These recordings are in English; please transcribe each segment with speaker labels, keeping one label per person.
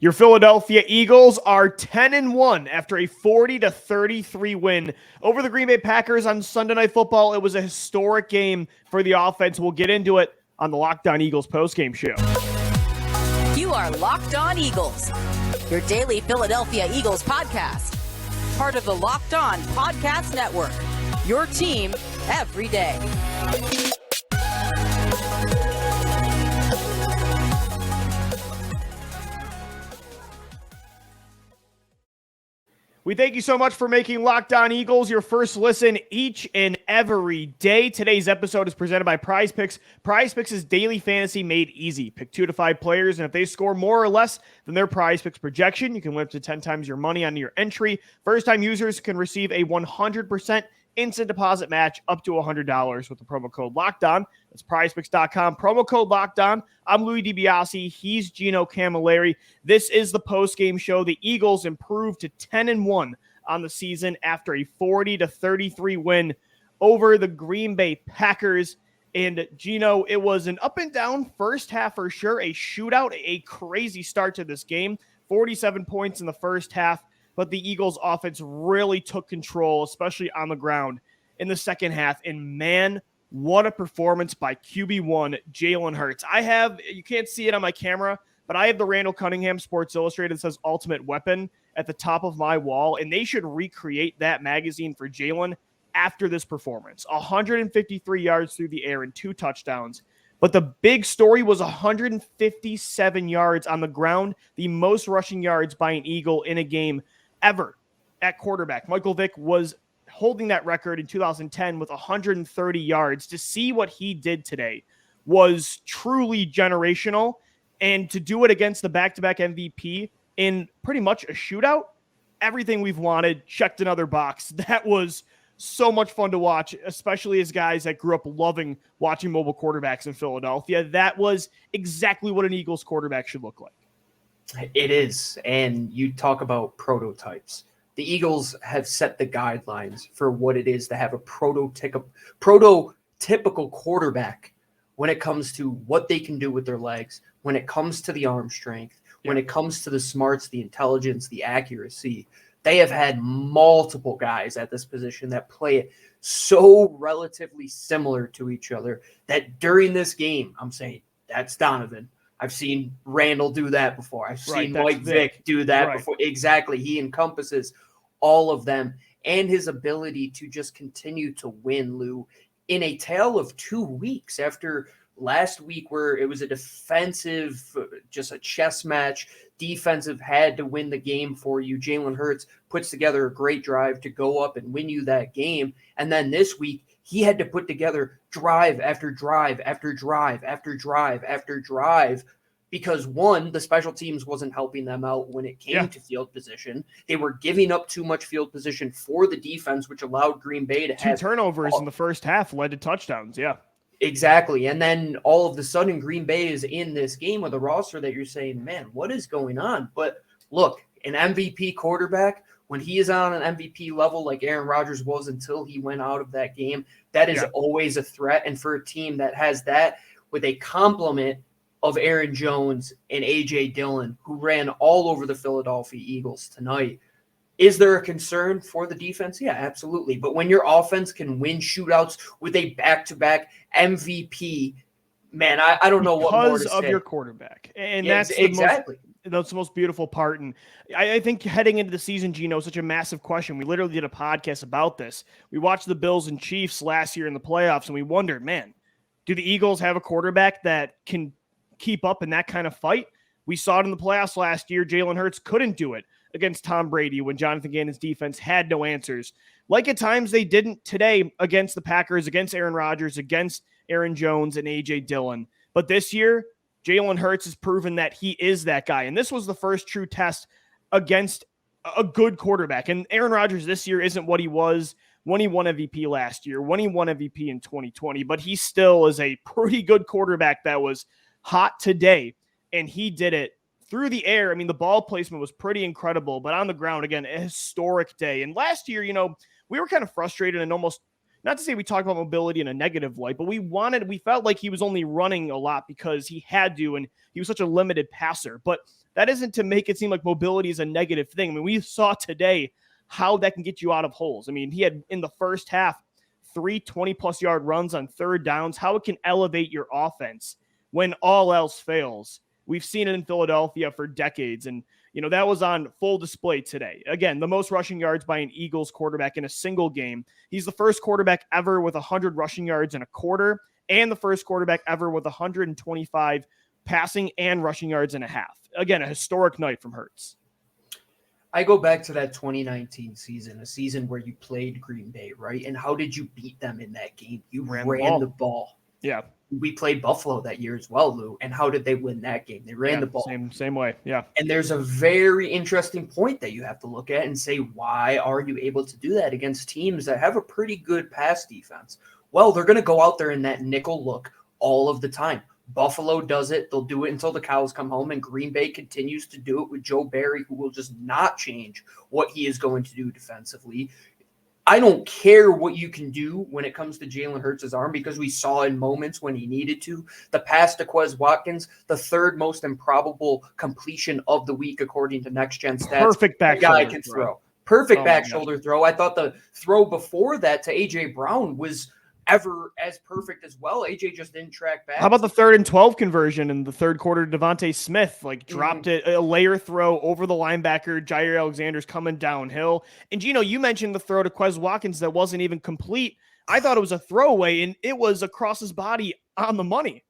Speaker 1: Your Philadelphia Eagles are 10-1 after a 40-33 win over the Green Bay Packers on Sunday Night Football. It was a historic game for the offense. We'll get into it on the Locked On Eagles postgame show.
Speaker 2: You are Locked On Eagles, your daily Philadelphia Eagles podcast. Part of the Locked On Podcast Network, your team every day.
Speaker 1: We thank you so much for making Locked On Eagles your first listen each and every day. Today's episode is presented by Prize Picks. Prize Picks is daily fantasy made easy. Pick 2 to 5 players, and if they score more or less than their Prize Picks projection, you can win up to 10 times your money on your entry. First-time users can receive a 100% instant deposit match up to $100 with the promo code LOCKEDON. That's prizepicks.com. Promo code LOCKEDON. I'm Louis DiBiase. He's Gino Camilleri. This is the post-game show. The Eagles improved to 10-1 on the season after a 40-33 win over the Green Bay Packers. And Gino, it was an up and down first half for sure, a shootout, a crazy start to this game. 47 points in the first half. But the Eagles offense really took control, especially on the ground in the second half. And man, what a performance by QB1, Jalen Hurts. You can't see it on my camera, but I have the Randall Cunningham Sports Illustrated that says Ultimate Weapon at the top of my wall. And they should recreate that magazine for Jalen after this performance. 153 yards through the air and 2 touchdowns. But the big story was 157 yards on the ground, the most rushing yards by an Eagle in a game ever at quarterback. Michael Vick was holding that record in 2010 with 130 yards. To see what he did today was truly generational. And to do it against the back-to-back MVP in pretty much a shootout, everything we've wanted, checked another box. That was so much fun to watch, especially as guys that grew up loving watching mobile quarterbacks in Philadelphia. That was exactly what an Eagles quarterback should look like.
Speaker 3: It is, and you talk about prototypes. The Eagles have set the guidelines for what it is to have a prototypical quarterback when it comes to what they can do with their legs, when it comes to the arm strength, when it comes to the smarts, the intelligence, the accuracy. They have had multiple guys at this position that play it so relatively similar to each other that during this game, I'm saying, that's Donovan. I've seen Randall do that before. I've seen Mike Vick do that before. Exactly. He encompasses all of them and his ability to just continue to win, Lou, in a tale of 2 weeks after last week where it was a defensive, just a chess match. Defensive had to win the game for you. Jalen Hurts puts together a great drive to go up and win you that game. And then this week, he had to put together drive after drive after drive after drive after drive because, one, the special teams wasn't helping them out when it came to field position. They were giving up too much field position for the defense, which allowed Green Bay to have
Speaker 1: 2 turnovers in the first half led to touchdowns. Yeah.
Speaker 3: Exactly. And then all of a sudden, Green Bay is in this game with a roster that you're saying, man, what is going on? But look, an MVP quarterback, when he is on an MVP level like Aaron Rodgers was until he went out of that game, that is always a threat. And for a team that has that with a complement of Aaron Jones and A.J. Dillon, who ran all over the Philadelphia Eagles tonight, is there a concern for the defense? Yeah, absolutely. But when your offense can win shootouts with a back-to-back MVP, man, I don't know what more to say.
Speaker 1: Because of your quarterback. And that's that's the most beautiful part. And I think heading into the season, Gino, is such a massive question. We literally did a podcast about this. We watched the Bills and Chiefs last year in the playoffs, and we wondered, man, do the Eagles have a quarterback that can keep up in that kind of fight? We saw it in the playoffs last year. Jalen Hurts couldn't do it against Tom Brady when Jonathan Gannon's defense had no answers. Like at times they didn't today against the Packers, against Aaron Rodgers, against Aaron Jones and A.J. Dillon. But this year, Jalen Hurts has proven that he is that guy. And this was the first true test against a good quarterback. And Aaron Rodgers this year isn't what he was when he won MVP last year, when he won MVP in 2020, but he still is a pretty good quarterback that was hot today. And he did it through the air. I mean, the ball placement was pretty incredible, but on the ground, again, a historic day. And last year, we were kind of frustrated and almost not to say we talk about mobility in a negative light, but we felt like he was only running a lot because he had to, and he was such a limited passer. But that isn't to make it seem like mobility is a negative thing. I mean, we saw today how that can get you out of holes. I mean, he had in the first half 3 20-plus yard runs on third downs, how it can elevate your offense when all else fails. We've seen it in Philadelphia for decades, and that was on full display today. Again, the most rushing yards by an Eagles quarterback in a single game. He's the first quarterback ever with 100 rushing yards in a quarter, and the first quarterback ever with 125 passing and rushing yards in a half. Again, a historic night from Hurts.
Speaker 3: I go back to that 2019 season, a season where you played Green Bay, right? And how did you beat them in that game? You ran the ball.
Speaker 1: Yeah.
Speaker 3: We played Buffalo that year as well, Lou. And how did they win that game? They ran the ball.
Speaker 1: Same way. Yeah.
Speaker 3: And there's a very interesting point that you have to look at and say, why are you able to do that against teams that have a pretty good pass defense? Well, they're going to go out there in that nickel look all of the time. Buffalo does it. They'll do it until the cows come home, and Green Bay continues to do it with Joe Barry, who will just not change what he is going to do defensively. I don't care what you can do when it comes to Jalen Hurts' arm, because we saw in moments when he needed to. The pass to Quez Watkins, the third most improbable completion of the week, according to Next Gen Stats.
Speaker 1: Perfect back
Speaker 3: guy can throw. Perfect back shoulder throw. I thought the throw before that to A.J. Brown was ever as perfect as well. AJ just didn't track back.
Speaker 1: How about the 3rd and 12 conversion in the third quarter? Devontae Smith dropped it, a layer throw over the linebacker. Jair Alexander's coming downhill. And Gino, you mentioned the throw to Quez Watkins that wasn't even complete. I thought it was a throwaway, and it was across his body on the money.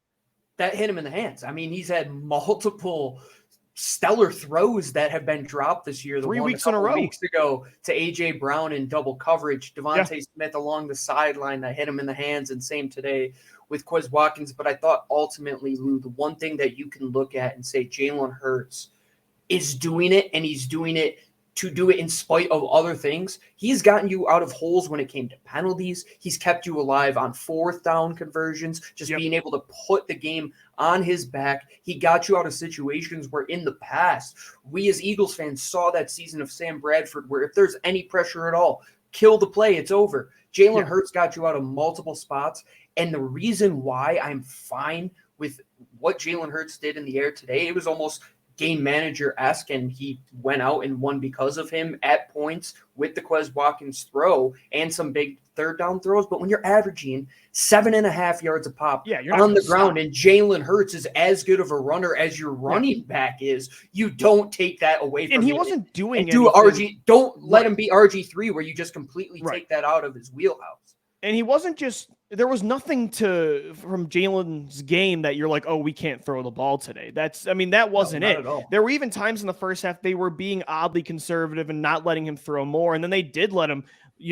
Speaker 3: That hit him in the hands. I mean, he's had multiple stellar throws that have been dropped this year.
Speaker 1: 3 weeks in a row.
Speaker 3: Weeks ago to A.J. Brown in double coverage. Devontae Smith along the sideline that hit him in the hands, and same today with Quez Watkins. But I thought ultimately, Lou, the one thing that you can look at and say Jalen Hurts is doing it, and he's doing it to do it in spite of other things. He's gotten you out of holes when it came to penalties. He's kept you alive on 4th down conversions, just being able to put the game on his back. He got you out of situations where in the past, we as Eagles fans saw that season of Sam Bradford where if there's any pressure at all, kill the play, it's over. Jalen Hurts got you out of multiple spots. And the reason why I'm fine with what Jalen Hurts did in the air today, it was almost game manager-esque, and he went out and won because of him at points with the Quez Watkins throw and some big third down throws. But when you're averaging 7.5 yards a pop on the ground, and Jalen Hurts is as good of a runner as your running back is, you don't take that away from him.
Speaker 1: And he wasn't doing it.
Speaker 3: Don't let him be RG3 where you just completely take that out of his wheelhouse.
Speaker 1: And he wasn't just – there was nothing from Jalen's game that you're like, oh, we can't throw the ball today. That wasn't it. There were even times in the first half they were being oddly conservative and not letting him throw more. And then they did let him,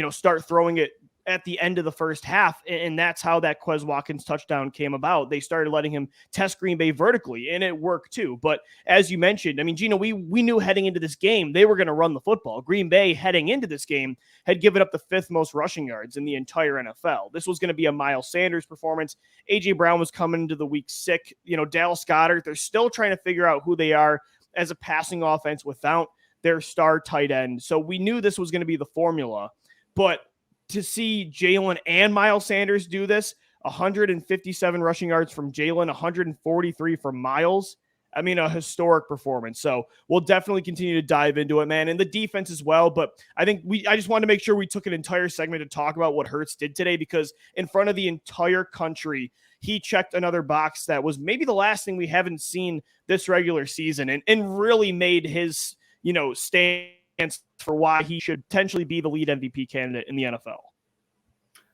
Speaker 1: start throwing it at the end of the first half. And that's how that Quez Watkins touchdown came about. They started letting him test Green Bay vertically, and it worked too. But as you mentioned, Gino, we knew heading into this game, they were going to run the football. Green Bay heading into this game had given up the 5th most rushing yards in the entire NFL. This was going to be a Miles Sanders performance. A.J. Brown was coming into the week sick. Dallas Goedert, they're still trying to figure out who they are as a passing offense without their star tight end. So we knew this was going to be the formula. But to see Jalen and Miles Sanders do this, 157 rushing yards from Jalen, 143 from Miles. A historic performance. So we'll definitely continue to dive into it, man. And the defense as well. But I think I just wanted to make sure we took an entire segment to talk about what Hurts did today, because in front of the entire country, he checked another box that was maybe the last thing we haven't seen this regular season, and really made his, stance for why he should potentially be the lead MVP candidate in the NFL.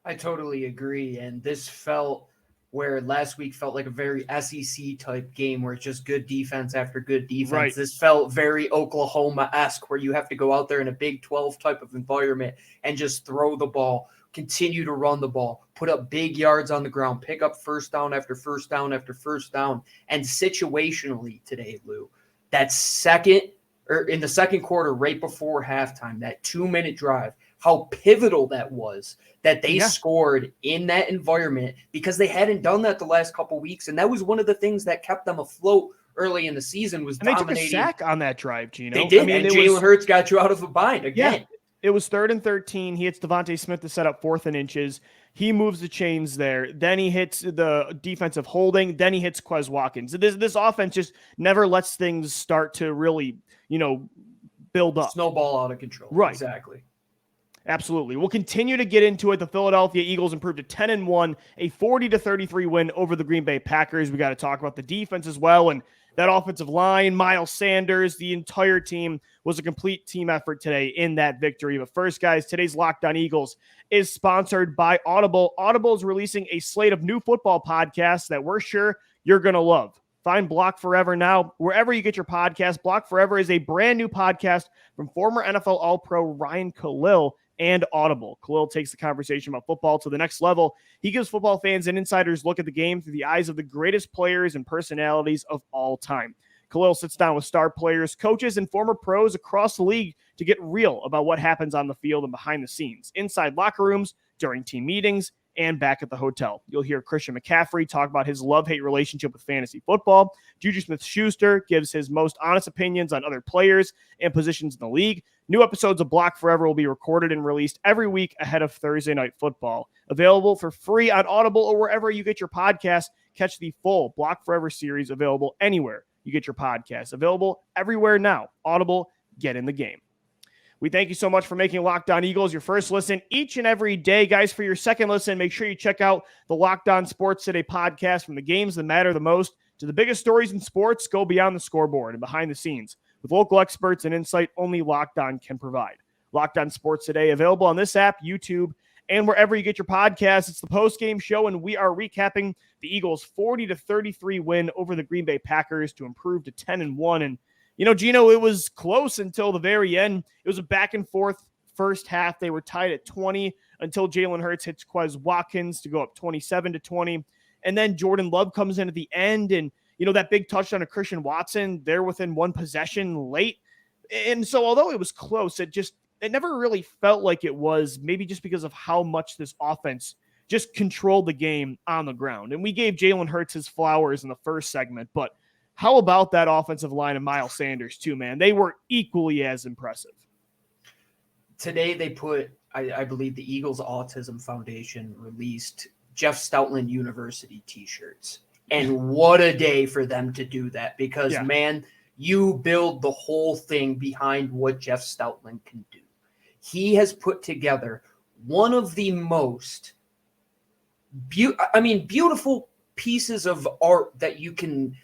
Speaker 3: I totally agree. And this felt where last week felt like a very SEC type game where it's just good defense after good defense. Right. This felt very Oklahoma-esque where you have to go out there in a Big 12 type of environment and just throw the ball, continue to run the ball, put up big yards on the ground, pick up first down after first down after first down. And situationally today, Lou, in the second quarter, right before halftime, that 2-minute drive, how pivotal that was that they scored in that environment, because they hadn't done that the last couple weeks. And that was one of the things that kept them afloat early in the season, was dominating.
Speaker 1: They took a sack on that drive, Gino.
Speaker 3: They did, and Jalen Hurts got you out of a bind again.
Speaker 1: It was 3rd and 13. He hits Devontae Smith to set up 4th and inches. He moves the chains there. Then he hits the defensive holding. Then he hits Quez Watkins. This offense just never lets things start to really, build up.
Speaker 3: Snowball out of control.
Speaker 1: Right.
Speaker 3: Exactly.
Speaker 1: Absolutely. We'll continue to get into it. The Philadelphia Eagles improved to 10-1, a 40-33 win over the Green Bay Packers. We got to talk about the defense as well, and that offensive line, Miles Sanders, the entire team was a complete team effort today in that victory. But first, guys, today's Locked On Eagles is sponsored by Audible. Audible is releasing a slate of new football podcasts that we're sure you're going to love. Find Block Forever now wherever you get your podcast. Block Forever is a brand new podcast from former NFL All-Pro Ryan Khalil and Audible. Khalil takes the conversation about football to the next level. He gives football fans an insider's look at the game through the eyes of the greatest players and personalities of all time. Khalil sits down with star players, coaches, and former pros across the league to get real about what happens on the field and behind the scenes, inside locker rooms, during team meetings, and back at the hotel. You'll hear Christian McCaffrey talk about his love-hate relationship with fantasy football. Juju Smith-Schuster gives his most honest opinions on other players and positions in the league. New episodes of Block Forever will be recorded and released every week ahead of Thursday Night Football. Available for free on Audible or wherever you get your podcasts. Catch the full Block Forever series available anywhere you get your podcasts. Available everywhere now. Audible, get in the game. We thank you so much for making Locked On Eagles your first listen each and every day. Guys, for your second listen, make sure you check out the Locked On Sports Today podcast. From the games that matter the most to the biggest stories in sports, go beyond the scoreboard and behind the scenes with local experts and insight only Locked On can provide. Locked On Sports Today, available on this app, YouTube, and wherever you get your podcasts. It's the post-game show, and we are recapping the Eagles' 40-33 win over the Green Bay Packers to improve to 10-1. And Gino, it was close until the very end. It was a back-and-forth first half. They were tied at 20 until Jalen Hurts hits Quez Watkins to go up 27-20. And then Jordan Love comes in at the end, and, that big touchdown to Christian Watson, they're within one possession late. And so although it was close, it never really felt like it was, maybe just because of how much this offense just controlled the game on the ground. And we gave Jalen Hurts his flowers in the first segment, but how about that offensive line and Miles Sanders too, man? They were equally as impressive.
Speaker 3: Today they put, I believe the Eagles Autism Foundation released Jeff Stoutland University t-shirts. And what a day for them to do that, because man, you build the whole thing behind what Jeff Stoutland can do. He has put together one of the most beautiful pieces of art that you can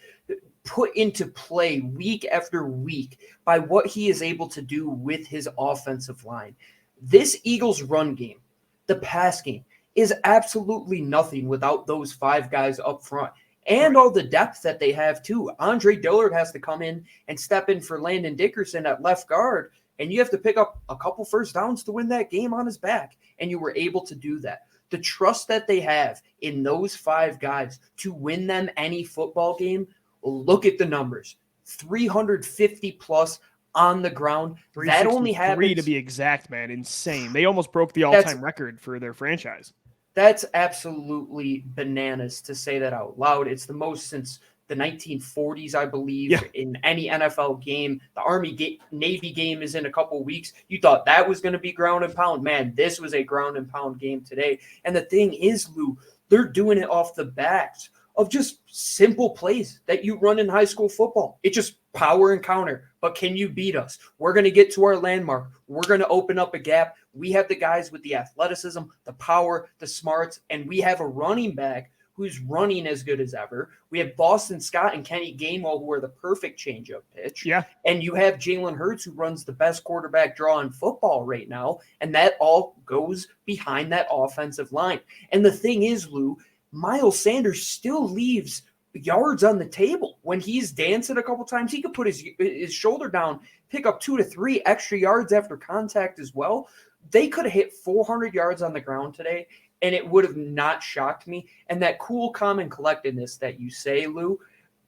Speaker 3: put into play week after week by what he is able to do with his offensive line. This Eagles run game, the pass game, is absolutely nothing without those five guys up front and all the depth that they have too. Andre Dillard has to come in and step in for Landon Dickerson at left guard, and you have to pick up a couple first downs to win that game on his back, and you were able to do that. The trust that they have in those five guys to win them any football game, look at the numbers. 350 plus on the ground. That only happens,
Speaker 1: to be exact, man. Insane. They almost broke the all-time record for their franchise.
Speaker 3: That's absolutely bananas to say that out loud. It's the most since the 1940s, I believe, in any NFL game. The Army-Navy game is in a couple of weeks. You thought that was going to be ground and pound. Man, this was a ground and pound game today. And the thing is, Lou, they're doing it off the backs of just simple plays that you run in high school football. It's just power and counter. But can you beat us? We're going to get to our landmark. We're going to open up a gap. We have the guys with the athleticism, the power, the smarts, and we have a running back who's running as good as ever. We have Boston Scott and Kenny Gainwell, who are the perfect change-up pitch.
Speaker 1: Yeah.
Speaker 3: And you have Jalen Hurts, who runs the best quarterback draw in football right now. And that all goes behind that offensive line. And the thing is, Lou, Miles Sanders still leaves yards on the table. When he's dancing a couple times, he could put his shoulder down, pick up 2 to 3 extra yards after contact as well. They could have hit 400 yards on the ground today, and it would have not shocked me. And that cool, calm, and collectedness that you say, Lou,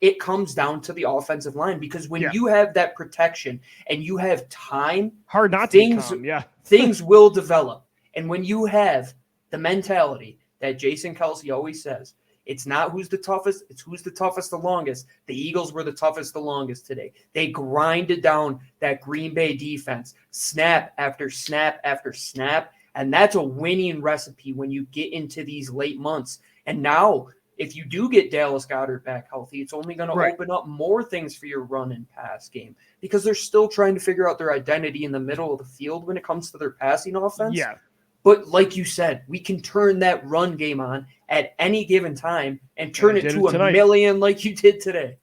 Speaker 3: it comes down to the offensive line, because when you have that protection and you have time,
Speaker 1: hard not to be calm,
Speaker 3: things will develop. And when you have the mentality that Jason Kelsey always says, It's not who's the toughest. It's who's the toughest the longest. The Eagles were the toughest the longest today. They grinded down that Green Bay defense, snap after snap after snap. And that's a winning recipe when you get into these late months. And now, if you do get Dallas Goedert back healthy, it's only going to open up more things for your run and pass game because they're still trying to figure out their identity in the middle of the field when it comes to their passing offense.
Speaker 1: Yeah.
Speaker 3: But like you said, we can turn that run game on at any given time and turn it to a million like you did today.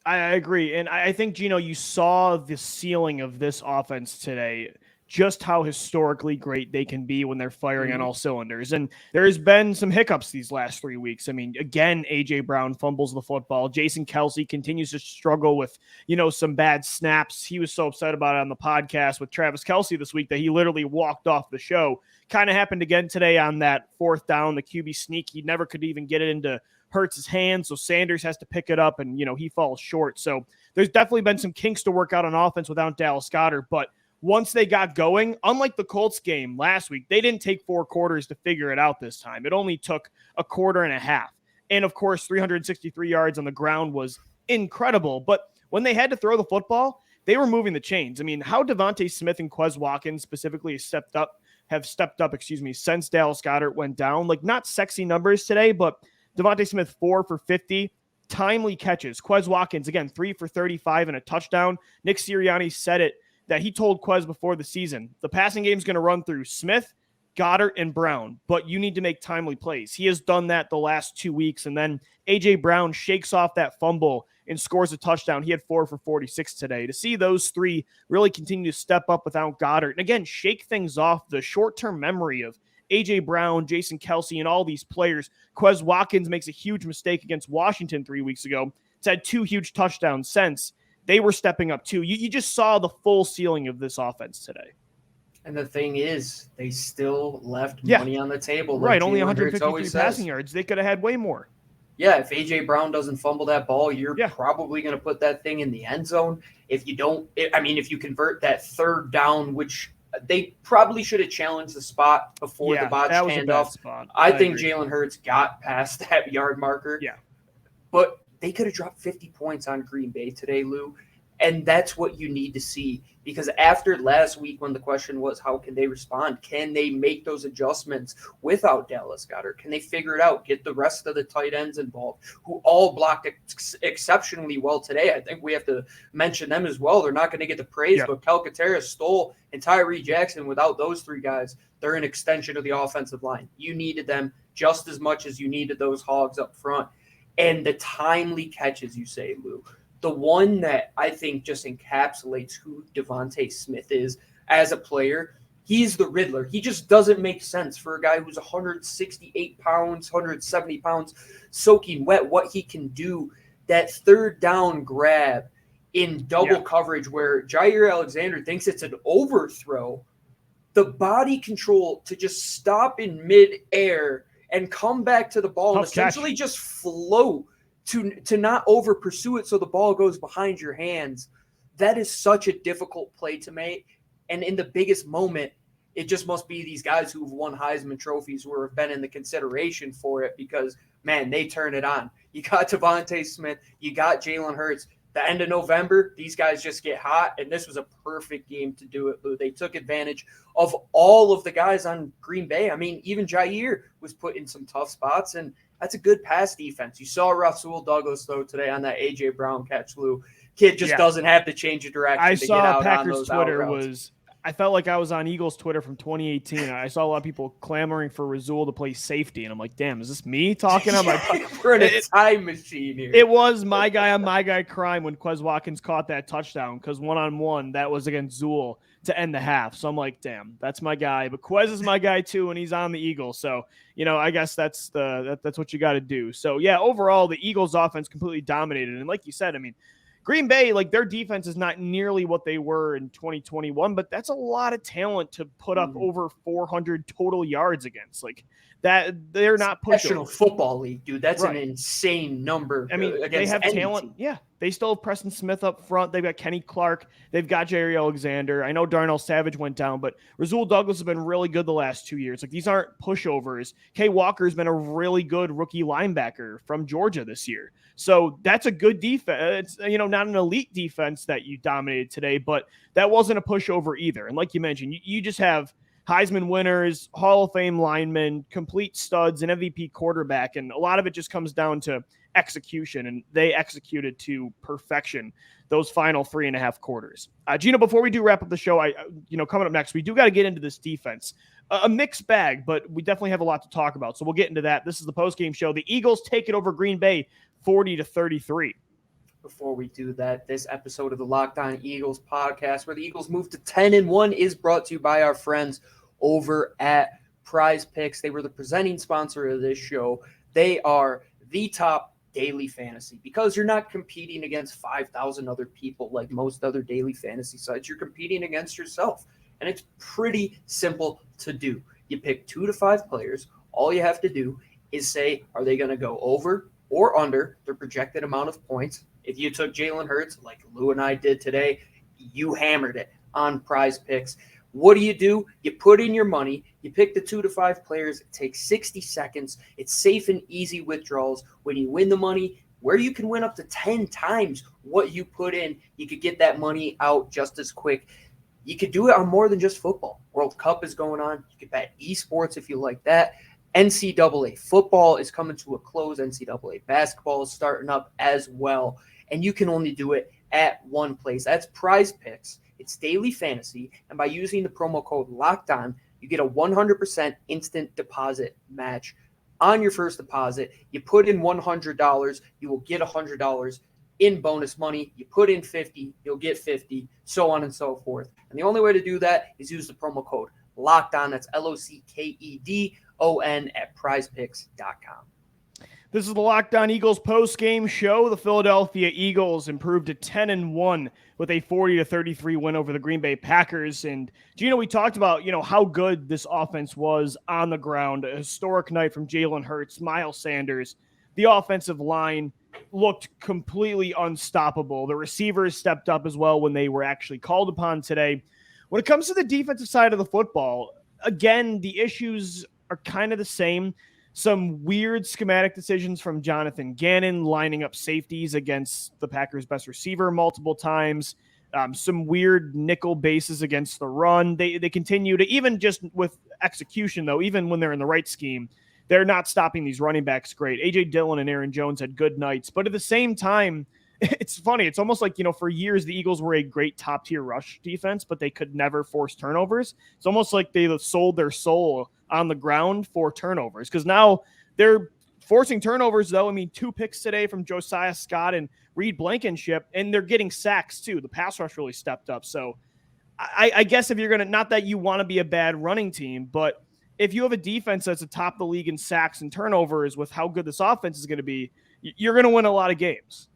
Speaker 1: I agree. And I think, Gino, you saw the ceiling of this offense today, just how historically great they can be when they're firing on all cylinders. And there's been some hiccups these last 3 weeks. I mean, again, A.J. Brown fumbles the football. Jason Kelce continues to struggle with, some bad snaps. He was so upset about it on the podcast with Travis Kelce this week that he literally walked off the show. Kind of happened again today on that fourth down, the QB sneak. He never could even get it into Hurts' hands, so Sanders has to pick it up, and, he falls short. So there's definitely been some kinks to work out on offense without Dallas Goedert, but once they got going, unlike the Colts game last week, they didn't take 4 quarters to figure it out this time. It only took a quarter and a half. And, of course, 363 yards on the ground was incredible. But when they had to throw the football, they were moving the chains. I mean, how Devontae Smith and Quez Watkins specifically have stepped up since Dallas Goedert went down. Like, not sexy numbers today, but Devontae Smith 4 for 50. Timely catches. Quez Watkins, again, 3 for 35 and a touchdown. Nick Sirianni said it, that he told Quez before the season, the passing game is going to run through Smith, Goddard, and Brown, but you need to make timely plays. He has done that the last 2 weeks, and then A.J. Brown shakes off that fumble and scores a touchdown. He had 4 for 46 today. To see those three really continue to step up without Goddard, and again, shake things off the short-term memory of A.J. Brown, Jason Kelce, and all these players. Quez Watkins makes a huge mistake against Washington 3 weeks ago. It's had 2 huge touchdowns since. They were stepping up too. You just saw the full ceiling of this offense today.
Speaker 3: And the thing is, they still left money on the table. Like
Speaker 1: right, only 153 passing yards. They could have had way more.
Speaker 3: Yeah, if A.J. Brown doesn't fumble that ball, you're probably going to put that thing in the end zone. If you don't, if you convert that third down, which they probably should have challenged the spot before the botched handoff. I think Jalen Hurts got past that yard marker.
Speaker 1: Yeah.
Speaker 3: But they could have dropped 50 points on Green Bay today, Lou. And that's what you need to see. Because after last week, when the question was, how can they respond? Can they make those adjustments without Dallas Goedert? Can they figure it out? Get the rest of the tight ends involved, who all blocked exceptionally well today. I think we have to mention them as well. They're not going to get the praise, but Calcaterra, Stoll, and Tyree Jackson, without those 3 guys, they're an extension of the offensive line. You needed them just as much as you needed those hogs up front. And the timely catches, you say, Lou, the one that I think just encapsulates who Devontae Smith is as a player, he's the Riddler. He just doesn't make sense for a guy who's 168 pounds, 170 pounds, soaking wet, what he can do. That third down grab in double coverage where Jair Alexander thinks it's an overthrow, the body control to just stop in midair and come back to the ball and essentially just float to not over pursue it so the ball goes behind your hands. That is such a difficult play to make. And in the biggest moment, it just must be these guys who've won Heisman trophies who have been in the consideration for it because, man, they turn it on. You got Devontae Smith. You got Jalen Hurts. The end of November, these guys just get hot, and this was a perfect game to do it, Lou. They took advantage of all of the guys on Green Bay. I mean, even Jair was put in some tough spots, and that's a good pass defense. You saw Rasul Douglas, though, today on that A.J. Brown catch, Lou. Kid just doesn't have to change of direction to get out on those
Speaker 1: Twitter
Speaker 3: routes.
Speaker 1: I felt like I was on Eagles Twitter from 2018. I saw a lot of people clamoring for Rasul to play safety, and I'm like, damn, is this me talking? I'm like,
Speaker 3: we're in a time machine here.
Speaker 1: It was my guy on my guy crime when Quez Watkins caught that touchdown because one-on-one, that was against Zool to end the half. So I'm like, damn, that's my guy. But Quez is my guy too, and he's on the Eagles. So, I guess that's what you got to do. So, yeah, overall, the Eagles offense completely dominated. And like you said, I mean, Green Bay, like their defense is not nearly what they were in 2021, but that's a lot of talent to put up over 400 total yards against. Like that, they're not pushing.
Speaker 3: National Football League, dude. That's an insane number.
Speaker 1: I mean, they have talent.
Speaker 3: team.
Speaker 1: Yeah, They still have Preston Smith up front. They've got Kenny Clark. They've got Jerry Alexander. I know Darnell Savage went down, but Rasul Douglas has been really good the last 2 years. Like, these aren't pushovers. Kay Walker's been a really good rookie linebacker from Georgia this year. So that's a good defense. It's, not an elite defense that you dominated today, but that wasn't a pushover either. And like you mentioned, you just have Heisman winners, Hall of Fame linemen, complete studs, an MVP quarterback, and a lot of it just comes down to execution, and they executed to perfection those final 3.5 quarters. Gino, before we do wrap up the show, coming up next, we do got to get into this defense. A mixed bag, but we definitely have a lot to talk about, so we'll get into that. This is the post-game show. The Eagles take it over Green Bay 40-33.
Speaker 3: Before we do that, this episode of the Locked On Eagles podcast, where the Eagles move to 10-1, is brought to you by our friends over at Prize Picks. They were the presenting sponsor of this show. They are the top daily fantasy, because you're not competing against 5,000 other people like most other daily fantasy sites. You're competing against yourself, and it's pretty simple to do. You pick 2 to 5 players. All you have to do is say, are they going to go over or under their projected amount of points? If you took Jalen Hurts, like Lou and I did today, you hammered it on Prize Picks. What do? You put in your money. You pick the 2 to 5 players. It takes 60 seconds. It's safe and easy withdrawals. When you win the money, where you can win up to 10 times what you put in, you could get that money out just as quick. You could do it on more than just football. World Cup is going on. You could bet esports if you like that. NCAA football is coming to a close. NCAA basketball is starting up as well. And you can only do it at one place. That's Prize Picks. It's daily fantasy. And by using the promo code LOCKEDON, you get a 100% instant deposit match on your first deposit. You put in $100, you will get $100 in bonus money. You put in 50, you'll get 50, so on and so forth. And the only way to do that is use the promo code LOCKEDON. That's LOCKEDON at prizepicks.com.
Speaker 1: This is the Locked On Eagles post-game show. The Philadelphia Eagles improved to 10-1 with a 40-33 win over the Green Bay Packers. And Gino, we talked about, how good this offense was on the ground. A historic night from Jalen Hurts, Miles Sanders. The offensive line looked completely unstoppable. The receivers stepped up as well when they were actually called upon today. When it comes to the defensive side of the football, again, the issues are kind of the same. Some weird schematic decisions from Jonathan Gannon lining up safeties against the Packers' best receiver multiple times. Some weird nickel bases against the run. They continue to, even just with execution, though, even when they're in the right scheme, they're not stopping these running backs great. A.J. Dillon and Aaron Jones had good nights. But at the same time, it's funny. It's almost like, for years the Eagles were a great top-tier rush defense, but they could never force turnovers. It's almost like they sold their soul on the ground for turnovers, because now they're forcing turnovers, though. 2 picks today from Josiah Scott and Reed Blankenship, and they're getting sacks, too. The pass rush really stepped up. So I guess if you're going to, not that you want to be a bad running team, but if you have a defense that's atop the league in sacks and turnovers with how good this offense is going to be, you're going to win a lot of games.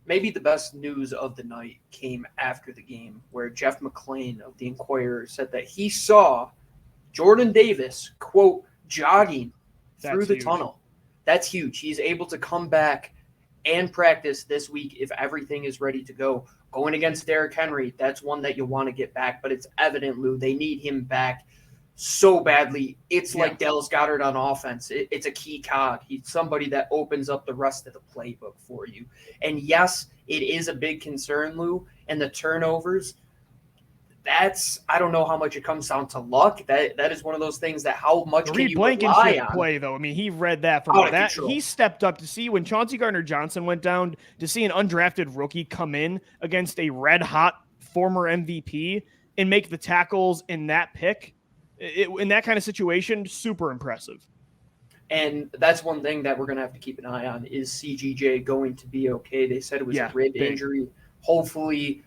Speaker 3: Maybe the best news of the night came after the game, where Jeff McClain of the Inquirer said that he saw Jordan Davis, quote, jogging through the tunnel. That's huge. He's able to come back and practice this week if everything is ready to go. Going against Derrick Henry, that's one that you want to get back, but it's evident, Lou, they need him back so badly. It's like Dallas Goedert on offense. It's a key cog. He's somebody that opens up the rest of the playbook for you. And yes, it is a big concern, Lou, and the turnovers, I don't know how much it comes down to luck. That is one of those things that how much can you rely on.
Speaker 1: Play, though. He read that from that. He stepped up to see when Chauncey Gardner-Johnson went down, to see an undrafted rookie come in against a red-hot former MVP and make the tackles in that pick. In that kind of situation, super impressive.
Speaker 3: And that's one thing that we're going to have to keep an eye on. Is CGJ going to be okay? They said it was a rib injury. Hopefully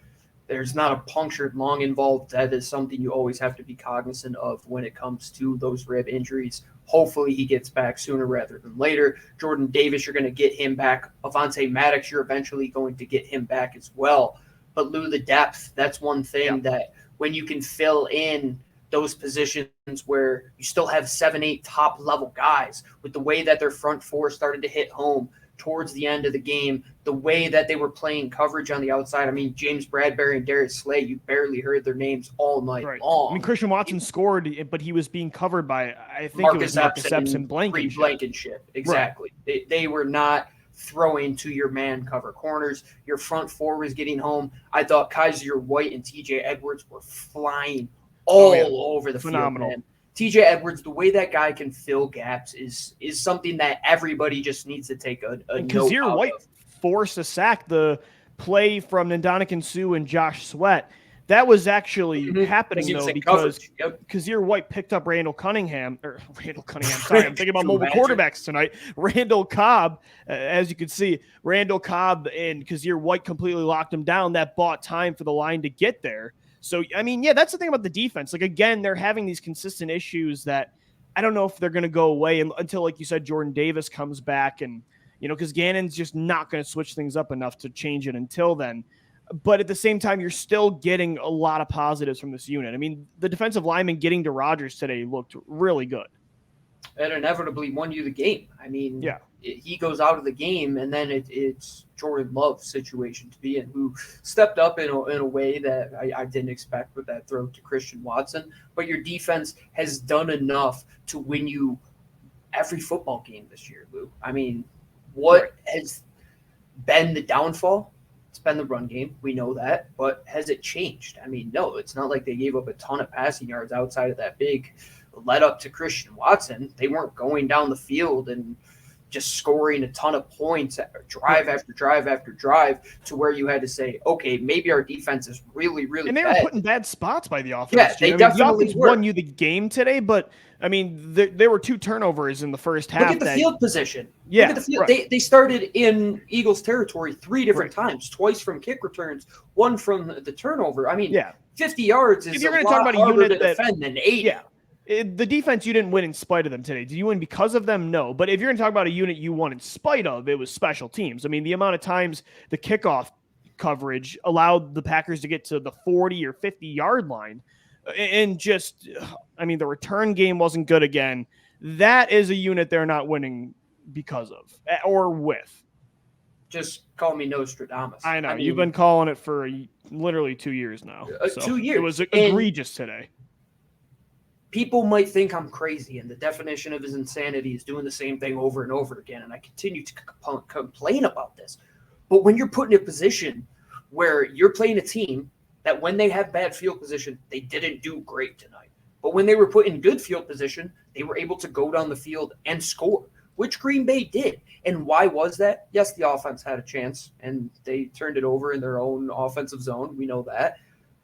Speaker 3: there's not a punctured lung involved. That is something you always have to be cognizant of when it comes to those rib injuries. Hopefully he gets back sooner rather than later. Jordan Davis, you're going to get him back. Avonte Maddox, you're eventually going to get him back as well. But Lou, the depth, that's one thing that when you can fill in those positions where you still have 7-8 top-level guys, with the way that their front four started to hit home, towards the end of the game, the way that they were playing coverage on the outside. I mean, James Bradbury and Darius Slay, you barely heard their names all night long.
Speaker 1: I mean, Christian Watson scored, but he was being covered by, I think
Speaker 3: Marcus
Speaker 1: it was Marcus Epps and
Speaker 3: Blankenship. Exactly. Right. They were not throwing to your man cover corners. Your front four was getting home. I thought Kaiser White and TJ Edwards were flying all over the field, man. TJ Edwards, the way that guy can fill gaps is something that everybody just needs to take a note
Speaker 1: Kaiser White
Speaker 3: of.
Speaker 1: Forced a sack. The play from Ndamukong Suh and Josh Sweat, that was actually happening though because Kaiser White picked up Randall Cunningham. Sorry, I'm thinking about mobile quarterbacks tonight. Randall Cobb, as you can see, Randall Cobb and Kaiser White completely locked him down. That bought time for the line to get there. So, I mean, yeah, that's the thing about the defense. Like, again, they're having these consistent issues that I don't know if they're going to go away until, like you said, Jordan Davis comes back and, you know, because Gannon's just not going to switch things up enough to change it until then. But at the same time, you're still getting a lot of positives from this unit. I mean, the defensive lineman getting to Rodgers today looked really good.
Speaker 3: And inevitably won you the game. I mean,
Speaker 1: yeah.
Speaker 3: He goes out of the game, and then it's Jordan Love's situation to be in, who stepped up in a way that I didn't expect with that throw to Christian Watson. But your defense has done enough to win you every football game this year, Lou. I mean, what has been the downfall? It's been the run game. We know that. But has it changed? I mean, no, it's not like they gave up a ton of passing yards outside of that big let up to Christian Watson. They weren't going down the field and just scoring a ton of points, drive after drive after drive, to where you had to say, okay, maybe our defense is really, really
Speaker 1: bad. And they were put in bad spots by the offense.
Speaker 3: Yeah, they definitely
Speaker 1: the offense won you the game today, but, I mean, there were 2 turnovers in the first half.
Speaker 3: Look at the field position.
Speaker 1: Yeah.
Speaker 3: Look at the field. Right. They started in Eagles territory 3 different times, twice from kick returns, 1 from the turnover. I mean, 50 yards is a lot harder to defend than 80.
Speaker 1: Yeah. The defense, you didn't win in spite of them today. Did you win because of them? No. But if you're going to talk about a unit you won in spite of, it was special teams. I mean, the amount of times the kickoff coverage allowed the Packers to get to the 40 or 50-yard line. And just, I mean, the return game wasn't good again. That is a unit they're not winning because of or with.
Speaker 3: Just call me Nostradamus.
Speaker 1: I know. You've been calling it for literally 2 years now. So
Speaker 3: 2 years.
Speaker 1: It was egregious today.
Speaker 3: People might think I'm crazy, and the definition of his insanity is doing the same thing over and over again, and I continue to complain about this. But when you're put in a position where you're playing a team that when they have bad field position, they didn't do great tonight. But when they were put in good field position, they were able to go down the field and score, which Green Bay did. And why was that? Yes, the offense had a chance, and they turned it over in their own offensive zone. We know that.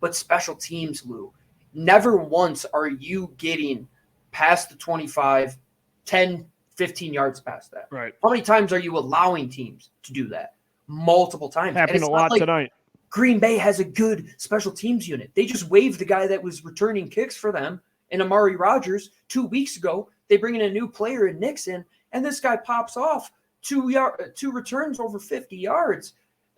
Speaker 3: But special teams, Lou, never once are you getting past the 25, 10, 15 yards past that.
Speaker 1: Right.
Speaker 3: How many times are you allowing teams to do that? Multiple times.
Speaker 1: Happened a lot tonight.
Speaker 3: Green Bay has a good special teams unit. They just waived the guy that was returning kicks for them in Amari Rodgers 2 weeks ago. They bring in a new player in Nixon, and this guy pops off 2 returns over 50 yards.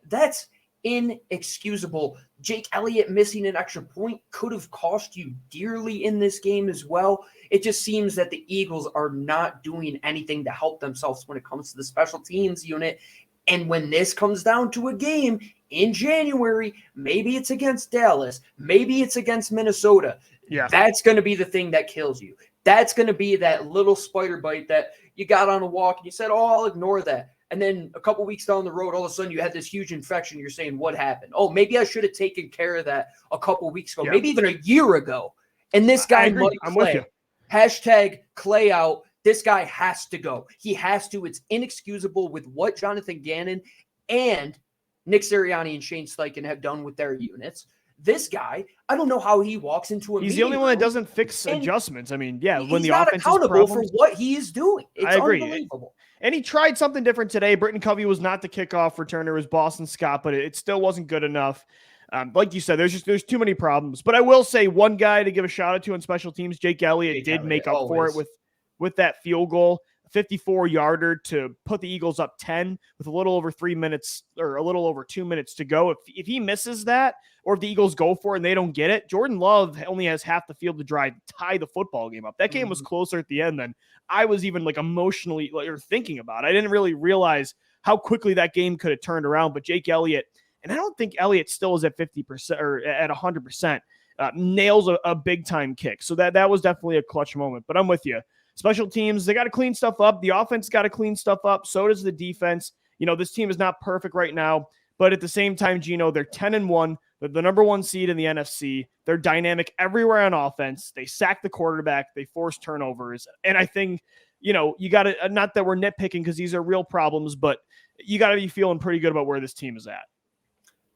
Speaker 3: That's inexcusable. Jake Elliott missing an extra point could have cost you dearly in this game as well. It just seems that the Eagles are not doing anything to help themselves when it comes to the special teams unit. And when this comes down to a game in January, maybe it's against Dallas, maybe it's against Minnesota.
Speaker 1: Yeah.
Speaker 3: That's going to be the thing that kills you. That's going to be that little spider bite that you got on a walk and you said, oh, I'll ignore that. And then a couple weeks down the road, all of a sudden you had this huge infection. You're saying, what happened? Oh, maybe I should have taken care of that a couple weeks ago, maybe even a year ago. And this guy, Mike Clay, hashtag Clay out. This guy has to go. He has to. It's inexcusable with what Jonathan Gannon and Nick Sirianni and Shane Steichen have done with their units. This guy, I don't know how he walks into a
Speaker 1: He's the only one that doesn't fix adjustments. I mean, yeah, when the offense is
Speaker 3: accountable for what he is doing. It's
Speaker 1: I agree.
Speaker 3: Unbelievable.
Speaker 1: And he tried something different today. Britton Covey was not the kickoff returner. It was Boston Scott, but it still wasn't good enough. Like you said, there's too many problems. But I will say one guy to give a shout out to on special teams, Jake Elliott, did make up for it with that field goal, a 54-yarder to put the Eagles up 10 with a little over 3 minutes or a little over 2 minutes to go. If he misses that, or if the Eagles go for it and they don't get it, Jordan Love only has half the field to tie the football game up. That game was closer at the end than I was even like emotionally thinking about. I didn't really realize how quickly that game could have turned around. But Jake Elliott, and I don't think Elliott still is at 50% or at 100%, nails a big time kick. So that was definitely a clutch moment. But I'm with you. Special teams, they got to clean stuff up. The offense got to clean stuff up. So does the defense. This team is not perfect right now, but at the same time, Gino, they're 10-1. They're the number 1 seed in the NFC. They're dynamic everywhere on offense. They sack the quarterback. They force turnovers. And I think, you got to, not that we're nitpicking because these are real problems, but you got to be feeling pretty good about where this team is at.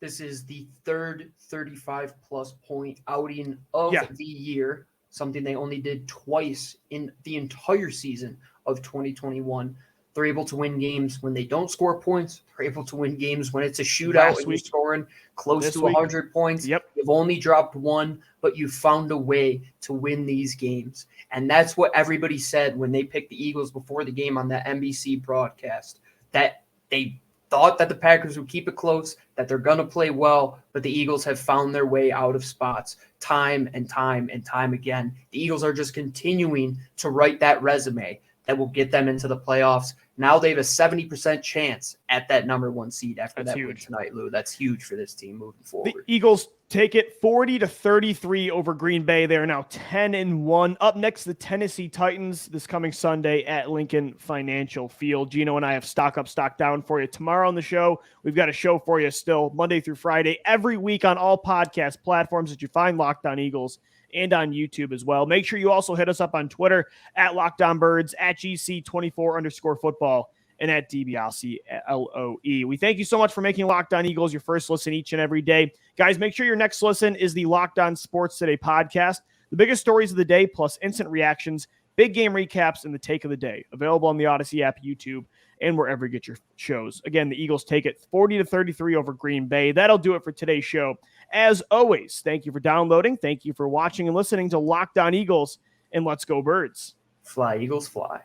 Speaker 3: This is the third 35-plus point outing of the year, something they only did twice in the entire season of 2021. They're able to win games when they don't score points. They're able to win games when it's a shootout and you're scoring close to 100 points.
Speaker 1: Yep.
Speaker 3: You've only dropped one, but you found a way to win these games. And that's what everybody said when they picked the Eagles before the game on that NBC broadcast, that they thought that the Packers would keep it close, that they're going to play well, but the Eagles have found their way out of spots time and time and time again. The Eagles are just continuing to write that resume that will get them into the playoffs. Now they have a 70% chance at that number 1 seed after that win tonight, Lou. That's huge for this team moving forward.
Speaker 1: The Eagles take it 40-33 over Green Bay. They are now 10-1. Up next, the Tennessee Titans this coming Sunday at Lincoln Financial Field. Gino and I have stock up, stock down for you tomorrow on the show. We've got a show for you still Monday through Friday, every week on all podcast platforms that you find Locked On Eagles, and on YouTube as well. Make sure you also hit us up on Twitter at LockedOnBirds, at GC24_football, and at DiBiase LOE. We thank you so much for making Locked On Eagles your first listen each and every day. Guys, make sure your next listen is the Locked On Sports Today podcast. The biggest stories of the day, plus instant reactions, big game recaps, and the take of the day. Available on the Odyssey app, YouTube, and wherever you get your shows. Again, the Eagles take it 40-33 over Green Bay. That'll do it for today's show. As always, thank you for downloading. Thank you for watching and listening to Locked On Eagles, and let's go Birds.
Speaker 3: Fly, Eagles, fly.